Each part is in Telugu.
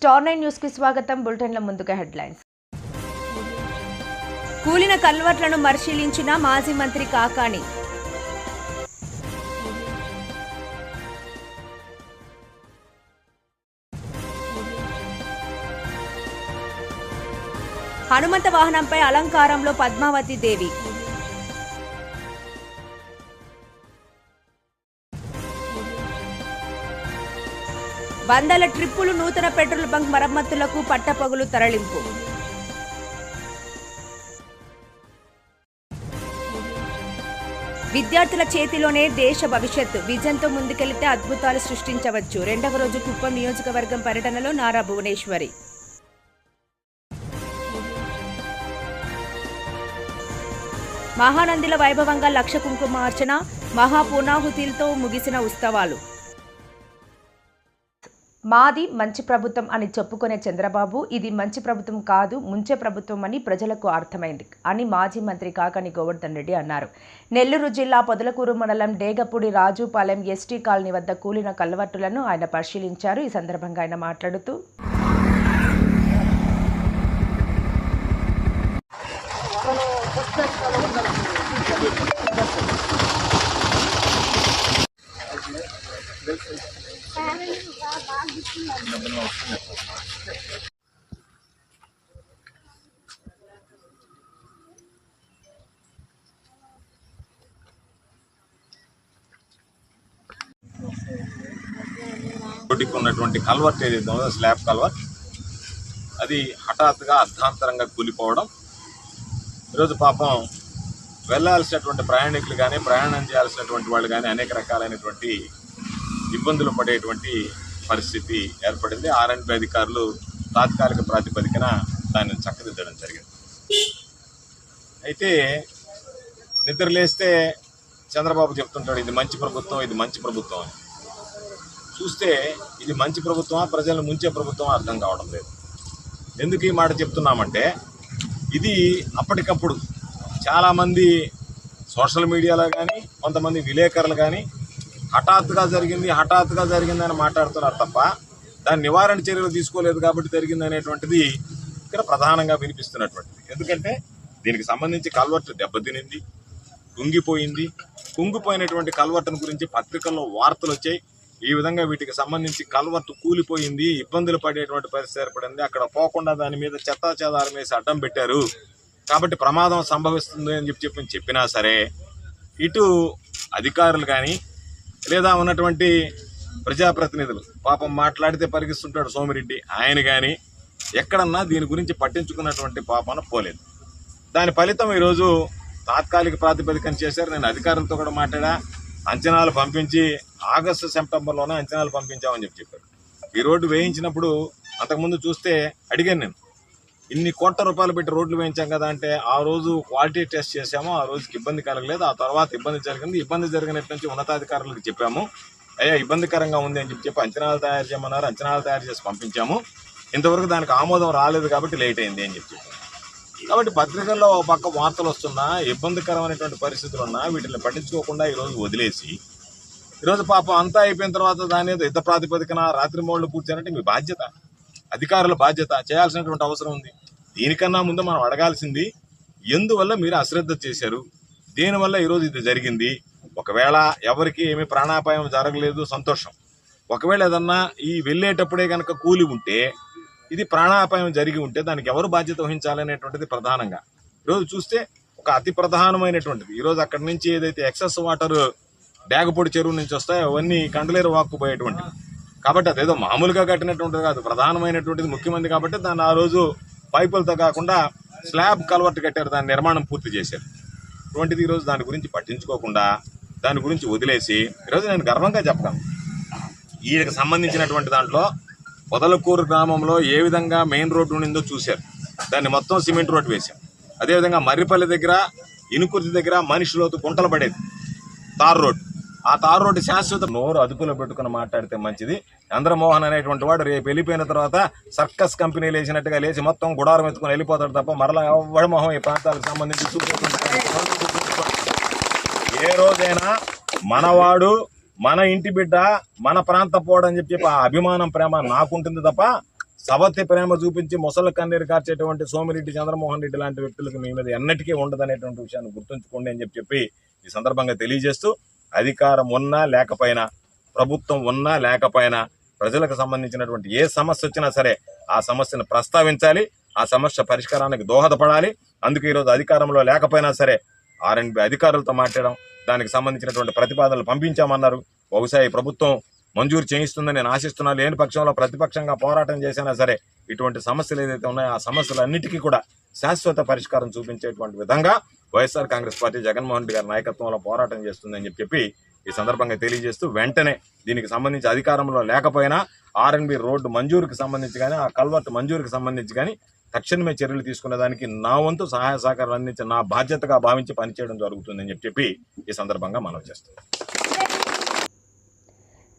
స్టార్ 9 న్యూస్ కి స్వాగతం. బులెటిన్ల ముందుగా హెడ్లైన్స్. కూలిన కల్వర్ట్లను పరిశీలించిన మాజీ మంత్రి కాకాణి. హనుమంత వాహనంపై అలంకారంలో పద్మావతి దేవి. వందల ట్రిప్పులు నూతన పెట్రోల్ బంక్ మరమ్మతులకు పట్టపగులు తరలింపు. విద్యార్థుల చేతిలోనే దేశ భవిష్యత్తు. విజన్తో ముందుకెళ్తే అద్భుతాలు సృష్టించవచ్చు. రెండవ రోజు కుప్పం నియోజకవర్గం పర్యటనలో నారా భువనేశ్వరి. మహానందిలో వైభవంగా లక్ష కుంకుమార్చన, మహాపూర్ణాహుతిలతో ముగిసిన ఉత్సవాలు. మాది మంచి ప్రభుత్వం అని చెప్పుకునే చంద్రబాబు ఇది మంచి ప్రభుత్వం కాదు, ముంచే ప్రభుత్వం అని ప్రజలకు అర్థమైంది అని మాజీ మంత్రి కాకాణి గోవర్ధన్ రెడ్డి అన్నారు. నెల్లూరు జిల్లా పొదలకూరు మండలం డేగపూడి రాజుపాలెం ఎస్టీ కాలనీ వద్ద కూలిన కల్వర్టులను ఆయన పరిశీలించారు. ఈ సందర్భంగా ఆయన మాట్లాడుతూ ఉన్నటువంటి కల్వర్ట్ ఏదైతే ఉందో స్లాబ్ కల్వర్ట్ అది హఠాత్తుగా అర్ధాంతరంగా కూలిపోవడం. ఈరోజు పాపం వెళ్ళాల్సినటువంటి ప్రయాణికులు కానీ ప్రయాణం చేయాల్సినటువంటి వాళ్ళు కానీ అనేక రకాలైనటువంటి ఇబ్బందులు పడేటువంటి పరిస్థితి ఏర్పడింది. ఆర్ఎండ్బి అధికారులు తాత్కాలిక ప్రాతిపదికన దాన్ని చక్కదిద్దడం జరిగింది. అయితే నిద్రలేస్తే చంద్రబాబు చెప్తుంటాడు ఇది మంచి ప్రభుత్వం, ఇది మంచి ప్రభుత్వం అని. చూస్తే ఇది మంచి ప్రభుత్వమా ప్రజలను ముంచే ప్రభుత్వమా అర్థం కావడం లేదు. ఎందుకు ఈ మాట చెప్తున్నామంటే ఇది అప్పటికప్పుడు చాలామంది సోషల్ మీడియాలో కానీ కొంతమంది విలేకరులు కానీ హఠాత్తుగా జరిగిందని మాట్లాడుతున్నారు తప్ప దాని నివారణ చర్యలు తీసుకోలేదు కాబట్టి జరిగింది అనేటువంటిది ఇక్కడ ప్రధానంగా వినిపిస్తున్నటువంటిది. ఎందుకంటే దీనికి సంబంధించి కల్వర్ట్ దెబ్బతినింది, కుంగిపోయినటువంటి కల్వర్ట్ను గురించి పత్రికల్లో వార్తలు వచ్చాయి. ఈ విధంగా వీటికి సంబంధించి కల్వర్ట్ కూలిపోయింది, ఇబ్బందులు పడేటువంటి పరిస్థితి ఏర్పడింది, అక్కడ పోకుండా దాని మీద చెత్తాచెదారం వేసి అడ్డం పెట్టారు కాబట్టి ప్రమాదం సంభవిస్తుంది అని చెప్పినా సరే ఇటు అధికారులు కానీ లేదా ఉన్నటువంటి ప్రజాప్రతినిధులు పాపం మాట్లాడితే పరిగిస్తుంటాడు సోమిరెడ్డి, ఆయన కానీ ఎక్కడన్నా దీని గురించి పట్టించుకున్నటువంటి పాపన పోలేదు. దాని ఫలితం ఈరోజు తాత్కాలిక ప్రాతిపదికన చేశారు. నేను అధికారులతో కూడా మాట్లాడా, అంచనాలు పంపించి ఆగస్టు సెప్టెంబర్లోనే అంచనాలు పంపించామని చెప్పారు. ఈ రోడ్డు వేయించినప్పుడు అంతకుముందు చూస్తే అడిగాను నేను, ఇన్ని కోట్ల రూపాయలు పెట్టి రోడ్లు వేయించాం కదా అంటే ఆ రోజు క్వాలిటీ టెస్ట్ చేసాము, ఆ రోజుకి ఇబ్బంది కలగలేదు. ఆ తర్వాత ఇబ్బంది జరిగింది. ఇబ్బంది జరిగినట్టు నుంచి ఉన్నతాధికారులకు చెప్పాము, అయ్యా ఇబ్బందికరంగా ఉంది అని చెప్పి అంచనాలు తయారు చేయమన్నారు. అంచనాలు తయారు చేసి పంపించాము. ఇంతవరకు దానికి ఆమోదం రాలేదు కాబట్టి లేట్ అయింది అని చెప్పి. కాబట్టి పత్రికల్లో ఒక పక్క వార్తలు వస్తున్నా, ఇబ్బందికరమైనటువంటి పరిస్థితులు ఉన్నా వీటిని పట్టించుకోకుండా ఈరోజు వదిలేసి ఈరోజు పాపం అంతా అయిపోయిన తర్వాత దాని మీద యుద్ధ ప్రాతిపదికన రాత్రి మోళ్ళు కూర్చోనంటే మీ బాధ్యత, అధికారుల బాధ్యత, చేయాల్సినటువంటి అవసరం ఉంది. దీనికన్నా ముందు మనం అడగాల్సింది ఎందువల్ల మీరు అశ్రద్ధ చేశారు, దేనివల్ల ఈరోజు ఇది జరిగింది. ఒకవేళ ఎవరికి ఏమీ ప్రాణాపాయం జరగలేదు, సంతోషం. ఒకవేళ ఏదన్నా ఈ వెళ్ళేటప్పుడే కనుక కూలి ఉంటే, ఇది ప్రాణాపాయం జరిగి ఉంటే దానికి ఎవరు బాధ్యత వహించాలనేటువంటిది ప్రధానంగా ఈరోజు చూస్తే ఒక అతి ప్రధానమైనటువంటిది. ఈరోజు అక్కడి నుంచి ఏదైతే ఎక్సెస్ వాటర్ డేగపొడి చెరువు నుంచి వస్తాయో అవన్నీ కండలేరు వాక్కుపోయేటువంటివి కాబట్టి అదేదో మామూలుగా కట్టినటువంటిది కాదు, ప్రధానమైనటువంటిది ముఖ్యమంత్రి కాబట్టి దాన్ని ఆ రోజు పైపులతో కాకుండా స్లాబ్ కల్వర్ట్ కట్టారు, దాని నిర్మాణం పూర్తి చేశారు. అటువంటిది ఈరోజు దాని గురించి పట్టించుకోకుండా దాని గురించి వదిలేసి ఈరోజు నేను గర్వంగా చెప్తాను, వీళ్ళకి సంబంధించినటువంటి దాంట్లో పొదలకూరు గ్రామంలో ఏ విధంగా మెయిన్ రోడ్డు ఉండిందో చూశారు. దాన్ని మొత్తం సిమెంట్ రోడ్డు వేశాం. అదేవిధంగా మర్రిపల్లి దగ్గర ఇనుకుర్తి దగ్గర మనిషి లోతు గుంటలు పడేది తార్ రోడ్డు. ఆ తార్ రోడ్డు శాశ్వత నోరు అదుపులో పెట్టుకుని మాట్లాడితే మంచిది. చంద్రమోహన్ అనేటువంటి వాడు రేపు వెళ్ళిపోయిన తర్వాత సర్కస్ కంపెనీలు వేసినట్టుగా లేచి మొత్తం గుడారం ఎత్తుకుని వెళ్ళిపోతాడు తప్ప మరలా ఎవడి మొహం ఈ ప్రాంతాలకు సంబంధించి ఏ రోజైనా మనవాడు, మన ఇంటి బిడ్డ, మన ప్రాంత పోడని చెప్పి ఆ అభిమానం ప్రేమ నాకుంటుంది తప్ప సవతి ప్రేమ చూపించి మొసళ్ళ కన్నీరు కార్చేటువంటి సోమిరెడ్డి చంద్రమోహన్ రెడ్డి లాంటి వ్యక్తులకు మీ మీద ఎన్నటికీ ఉండదనేటువంటి విషయాన్ని గుర్తుంచుకోండి అని చెప్పి ఈ సందర్భంగా తెలియజేస్తూ, అధికారం ఉన్నా లేకపోయినా, ప్రభుత్వం ఉన్నా లేకపోయినా, ప్రజలకు సంబంధించినటువంటి ఏ సమస్య వచ్చినా సరే ఆ సమస్యను ప్రస్తావించాలి, ఆ సమస్య పరిష్కారానికి దోహదపడాలి. అందుకే ఈరోజు అధికారంలో లేకపోయినా సరే ఆర్ఎండ్బి అధికారులతో మాట్లాడడం, దానికి సంబంధించినటువంటి ప్రతిపాదనలు పంపించామన్నారు. బహుశా ఈ ప్రభుత్వం మంజూరు చేయిస్తుందని నేను ఆశిస్తున్నాను. లేని పక్షంలో ప్రతిపక్షంగా పోరాటం చేసినా సరే ఇటువంటి సమస్యలు ఏదైతే ఉన్నాయో ఆ సమస్యలన్నిటికీ కూడా శాశ్వత పరిష్కారం చూపించేటువంటి విధంగా వైఎస్ఆర్ కాంగ్రెస్ పార్టీ జగన్మోహన్ రెడ్డి గారి నాయకత్వంలో పోరాటం చేస్తుందని చెప్పి ఈ సందర్భంగా తెలియజేస్తూ, వెంటనే దీనికి సంబంధించి అధికారంలో లేకపోయినా ఆర్ఎండ్బి రోడ్డు మంజూరుకి సంబంధించి కానీ, ఆ కల్వర్ట్ మంజూరుకి సంబంధించి కానీ తక్షణమే చర్యలు తీసుకునేదానికి నా వంతు సహాయ సహకారాలు అందించి నా బాధ్యతగా భావించి పనిచేయడం జరుగుతుందని చెప్పి ఈ సందర్భంగా మనవి చేస్తాం.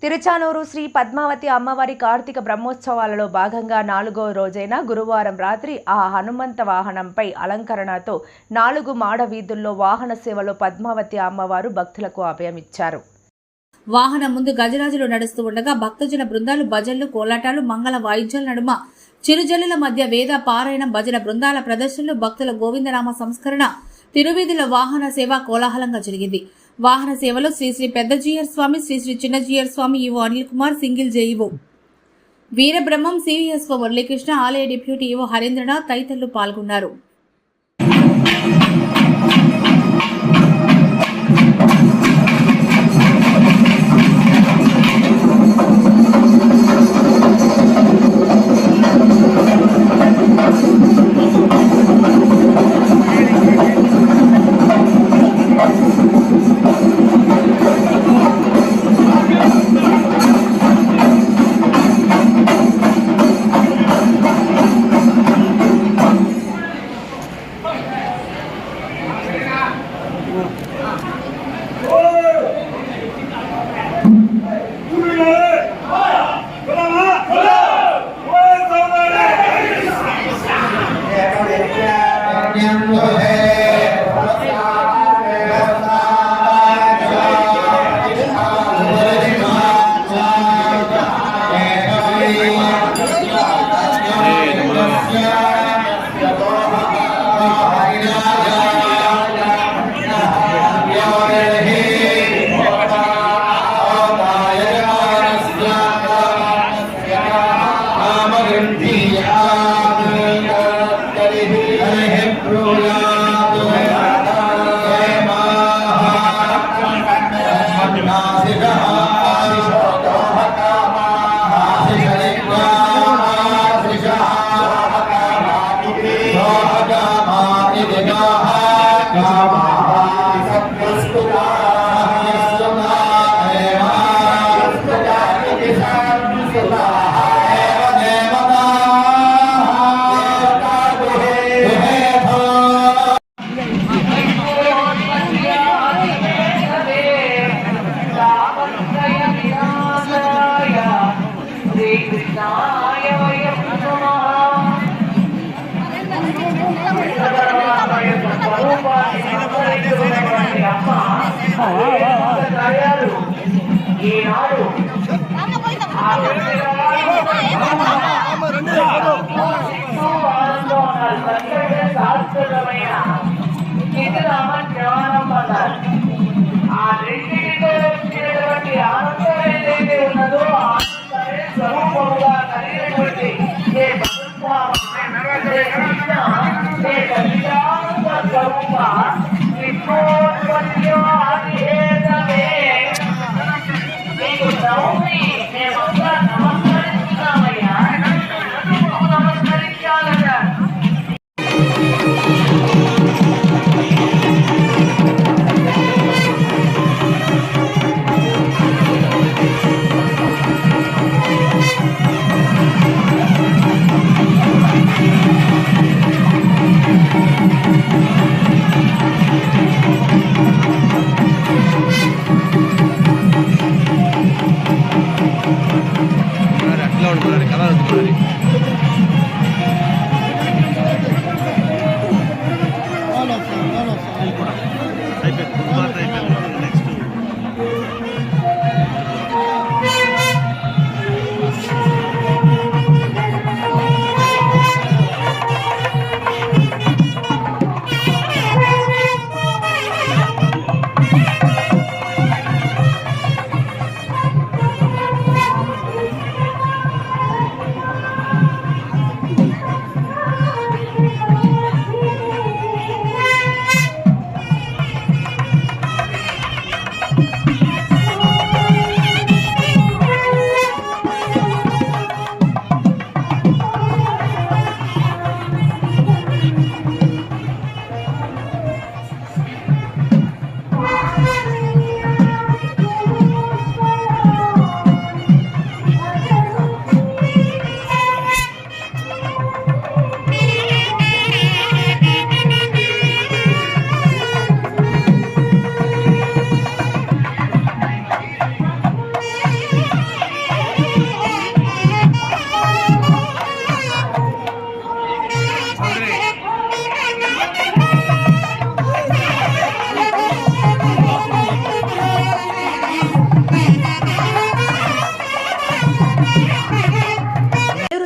తిరుచానూరు శ్రీ పద్మావతి అమ్మవారి కార్తీక బ్రహ్మోత్సవాలలో భాగంగా 4వ రోజైన గురువారం రాత్రి ఆ హనుమంత వాహనంపై అలంకరణతో 4 మాడ వీధుల్లో వాహన సేవలో పద్మావతి అమ్మవారు భక్తులకు అభయమిచ్చారు. వాహనం ముందు గజరాజులు నడుస్తూ ఉండగా భక్తజన బృందాలు భజనలు, కోలాటాలు, మంగళ వాయిద్యాల నడుమ చిరుజల్లుల మధ్య వేద పారాయణం, భజన బృందాల ప్రదర్శనలు, భక్తుల గోవిందనామ సంస్కరణ, తిరువీధుల వాహన సేవ కోలాహలంగా జరిగింది. వాహన సేవలో శ్రీ శ్రీ పెద్ద జీయర్ స్వామి, శ్రీ శ్రీ చిన్న జీయర్ స్వామి, ఈవో అనిల్ కుమార్, సింగిల్ జేఈఓ వీరబ్రహ్మం, సివిఎస్ఓ మురళీకృష్ణ, ఆలయ డిప్యూటీ ఈవో హరీంద్రనాథ్ తదితరులు పాల్గొన్నారు.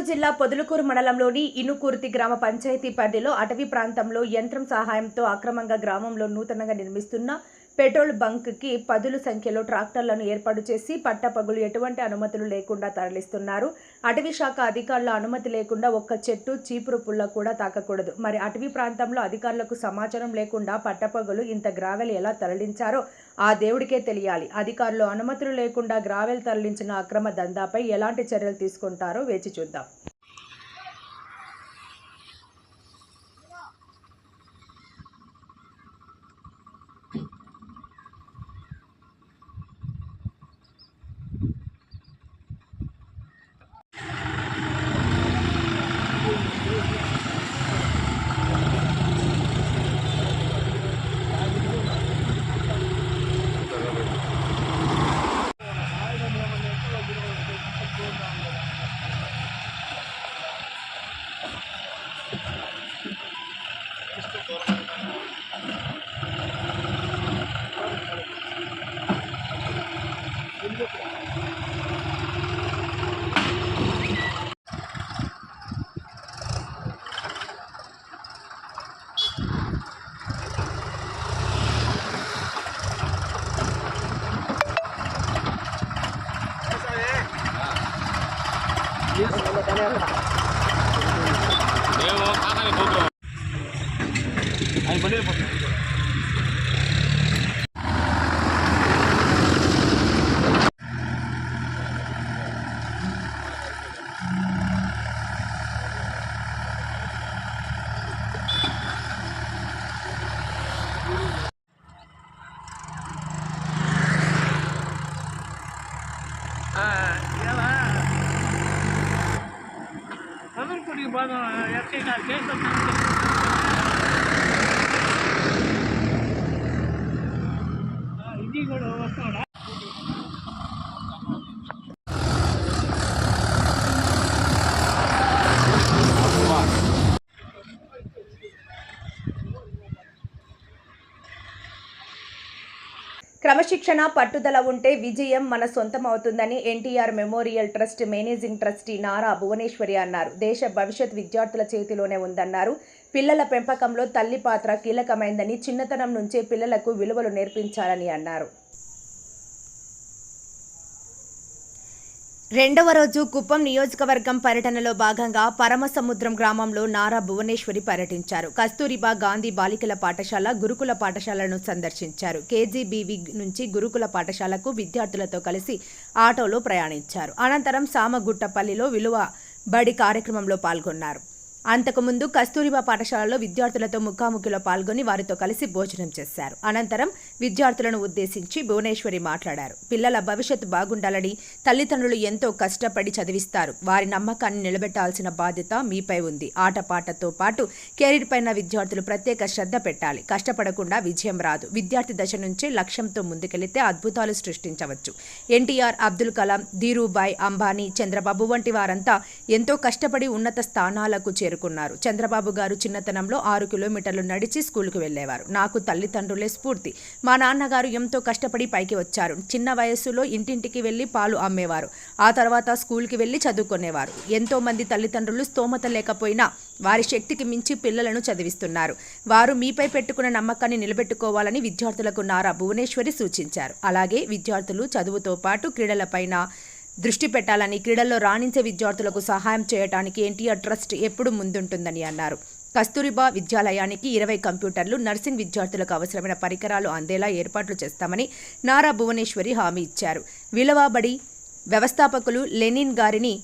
జిల్లా పొదలకూరు మండలంలోని ఇనుకుర్తి గ్రామ పంచాయతీ పరిధిలో అటవీ ప్రాంతంలో యంత్రం సహాయంతో అక్రమంగా గ్రామంలో నూతనంగా నిర్మిస్తున్న పెట్రోల్ బంక్కి పదుల సంఖ్యలో ట్రాక్టర్లను ఏర్పాటు చేసి పట్టపగులు ఎటువంటి అనుమతులు లేకుండా తరలిస్తున్నారు. అటవీ శాఖ అధికారుల అనుమతి లేకుండా ఒక్క చెట్టు చీపురు పుల్ల కూడా తాకకూడదు. మరి అటవీ ప్రాంతంలో అధికారులకు సమాచారం లేకుండా పట్టపగులు ఇంత గ్రావెల్ ఎలా తరలించారో ఆ దేవుడికే తెలియాలి. అధికారులు అనుమతులు లేకుండా గ్రావెల్ తరలించిన అక్రమ దందాపై ఎలాంటి చర్యలు తీసుకుంటారో వేచి చూద్దాం. క్రమశిక్షణ పట్టుదల ఉంటే విజయం మన సొంతం అవుతుందని NTR memorial trust managing trustee Nara Bhuvaneswari అన్నారు. దేశ భవిష్యత్ విద్యార్థుల చేతిలోనే ఉందన్నారు. పిల్లల పెంపకంలో తల్లి పాత్ర కీలకమైందని, చిన్నతనం నుంచే పిల్లలకు విలువలు నేర్పించాలని అన్నారు. రెండవ రోజు కుప్పం నియోజకవర్గం పర్యటనలో భాగంగా పరమసముద్రం గ్రామంలో నారా భువనేశ్వరి పర్యటించారు. కస్తూరిబా గాంధీ బాలికల పాఠశాల, గురుకుల పాఠశాలను సందర్శించారు. కేజీబీవీ నుంచి గురుకుల పాఠశాలకు విద్యార్థులతో కలిసి ఆటోలో ప్రయాణించారు. అనంతరం సామగుట్టపల్లిలో విలువ బడి కార్యక్రమంలో పాల్గొన్నారు. అంతకుముందు కస్తూరిబా పాఠశాలలో విద్యార్థులతో ముఖాముఖిలో పాల్గొని వారితో కలిసి భోజనం చేశారు. అనంతరం విద్యార్థులను ఉద్దేశించి భువనేశ్వరి మాట్లాడారు. పిల్లల భవిష్యత్తు బాగుండాలని తల్లిదండ్రులు ఎంతో కష్టపడి చదివిస్తారు. వారి నమ్మకాన్ని నిలబెట్టాల్సిన బాధ్యత మీపై ఉంది. ఆటపాటతో పాటు కెరీర్ పైన విద్యార్థులు ప్రత్యేక శ్రద్ధ పెట్టాలి. కష్టపడకుండా విజయం రాదు. విద్యార్థి దశ నుంచే లక్ష్యంతో ముందుకెళ్తే అద్భుతాలు సృష్టించవచ్చు. ఎన్టీఆర్, అబ్దుల్ కలాం, ధీరూభాయ్ అంబానీ, చంద్రబాబు వంటి వారంతా ఎంతో కష్టపడి ఉన్నత స్థానాలకు చేరుకున్నారు. చంద్రబాబు గారు చిన్నతనంలో 6 కిలోమీటర్లు నడిచి స్కూలుకు వెళ్లేవారు. నాకు తల్లిదండ్రులే స్ఫూర్తి. మా నాన్నగారు ఎంతో కష్టపడి పైకి వచ్చారు. చిన్న వయస్సులో ఇంటింటికి వెళ్లి పాలు అమ్మేవారు. ఆ తర్వాత స్కూల్కి వెళ్లి చదువుకునేవారు. ఎంతో మంది తల్లిదండ్రులు స్తోమత లేకపోయినా వారి శక్తికి మించి పిల్లలను చదివిస్తున్నారు. వారు మీపై పెట్టుకున్న నమ్మకాన్ని నిలబెట్టుకోవాలని విద్యార్థులకు నారా భువనేశ్వరి సూచించారు. అలాగే విద్యార్థులు చదువుతో పాటు క్రీడలపైన దృష్టి పెట్టాలని, క్రీడల్లో రాణించే విద్యార్థులకు సహాయం చేయడానికి ఎన్టీఆర్ ట్రస్ట్ ఎప్పుడు ముందుంటుందని అన్నారు. కస్తూరిబా విద్యాలయానికి 20 కంప్యూటర్లు, నర్సింగ్ విద్యార్థులకు అవసరమైన పరికరాలు అందేలా ఏర్పాట్లు చేస్తామని నారా భువనేశ్వరి హామీ ఇచ్చారు. విలువబడి వ్యవస్థాపకులు లెనిన్ గారిని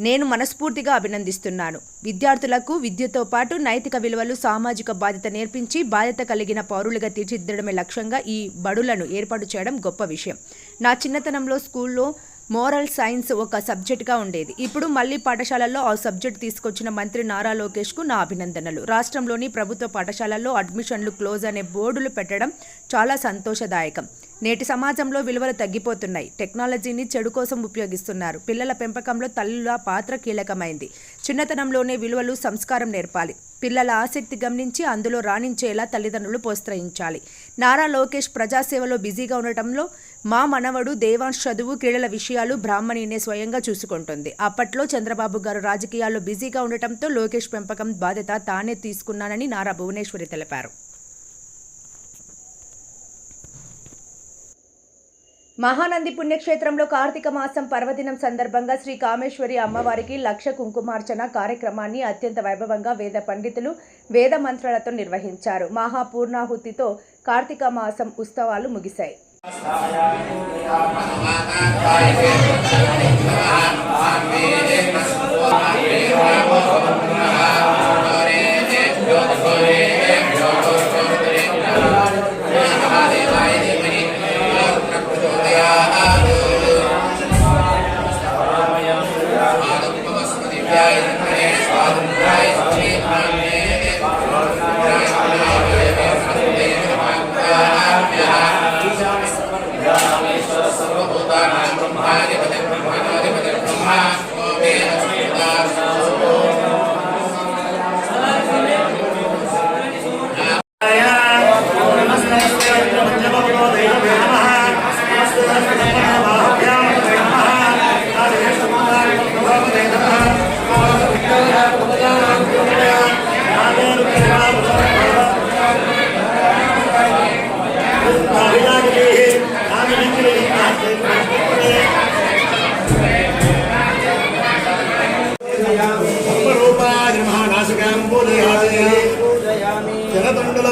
నేను మనస్ఫూర్తిగా అభినందిస్తున్నాను. విద్యార్థులకు విద్యతో పాటు నైతిక విలువలు, సామాజిక బాధ్యత నేర్పించి బాధ్యత కలిగిన పౌరులుగా తీర్చిదిద్దడమే లక్ష్యంగా ఈ బడులను ఏర్పాటు చేయడం గొప్ప విషయం. నా చిన్నతనంలో స్కూల్లో మోరల్ సైన్స్ ఒక సబ్జెక్టుగా ఉండేది. ఇప్పుడు మళ్లీ పాఠశాలల్లో ఆ సబ్జెక్ట్ తీసుకొచ్చిన మంత్రి నారా లోకేష్కు నా అభినందనలు. రాష్ట్రంలోని ప్రభుత్వ పాఠశాలల్లో అడ్మిషన్లు క్లోజ్ అనే బోర్డులు పెట్టడం చాలా సంతోషదాయకం. నేటి సమాజంలో విలువలు తగ్గిపోతున్నాయి. టెక్నాలజీని చెడు కోసం ఉపయోగిస్తున్నారు. పిల్లల పెంపకంలో తల్లుల పాత్ర కీలకమైంది. చిన్నతనంలోనే విలువలు, సంస్కారం నేర్పాలి. పిల్లల ఆసక్తి గమనించి అందులో రాణించేలా తల్లిదండ్రులు ప్రోత్సహించాలి. నారా లోకేష్ ప్రజాసేవలో బిజీగా ఉండటంలో మా మనవడు దేవాంశ్ చదువు, క్రీడల విషయాలు బ్రాహ్మణినే స్వయంగా చూసుకుంటుంది. అప్పట్లో చంద్రబాబు గారు రాజకీయాల్లో బిజీగా ఉండటంతో లోకేష్ పెంపకం బాధ్యత తానే తీసుకున్నానని నారా భువనేశ్వరి తెలిపారు. మహానంది పుణ్యక్షేత్రంలో కార్తీక మాసం పర్వదినం సందర్భంగా శ్రీ కామేశ్వరి అమ్మవారికి 1,00,000 కుంకుమార్చన కార్యక్రమాన్ని అత్యంత వైభవంగా వేద పండితులు వేద మంత్రాలతో నిర్వహించారు. మహాపూర్ణాహుతితో కార్తీక మాసం ఉత్సవాలు ముగిశాయి.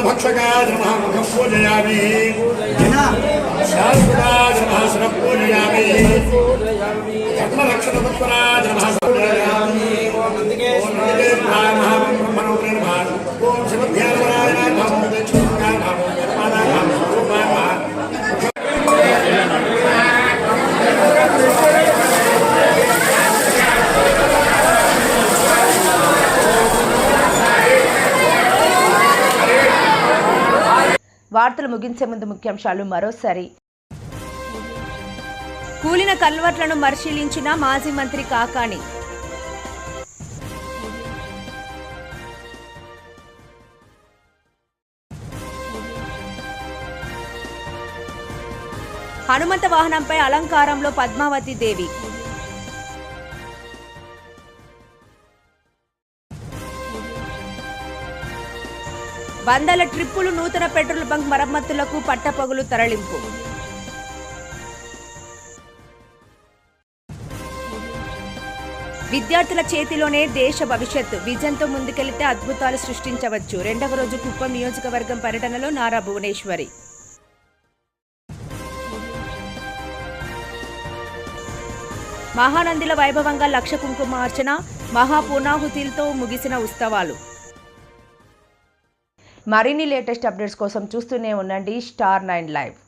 भक्षकाय नमः मुखं पूजयामि शाश्वताय नमः शिरः पूजयामि धर्मरक्षणतत्पराय नमः पूजयामि ओम नन्दिकेश्वराय नमः ब्रह्मणोत्रे नमः ओम शिवध्यानवराय नमः ओम दक्षिणाय नमः ओम यत्पादाय नमः ओम रूपाय नमः వార్తలు ముగించే ముందు ముఖ్యాంశాలు మరోసారి. కూలిన కల్వర్ట్లను పరిశీలించిన మాజీ మంత్రి కాకాని. హనుమంత వాహనంపై అలంకారంలో పద్మావతి దేవి. వందల ట్రిప్పులు నూతన పెట్రోల్ బంక్ మరమ్మతులకు పట్టపగులు తరలింపు. విద్యార్థుల చేతిలోనే దేశ భవిష్యత్తు. విజన్తో ముందుకెళ్తే అద్భుతాలు సృష్టించవచ్చు. 2వ రోజు కుప్పం నియోజకవర్గం పర్యటనలో నారా భువనేశ్వరి. మహానందిలో వైభవంగా 1,00,000 కుంకుమార్చన, మహాపూర్ణాహుతిలతో ముగిసిన ఉత్సవాలు. మరిన్ని లేటెస్ట్ అప్డేట్స్ కోసం చూస్తూనే ఉండండి Star 9 Live.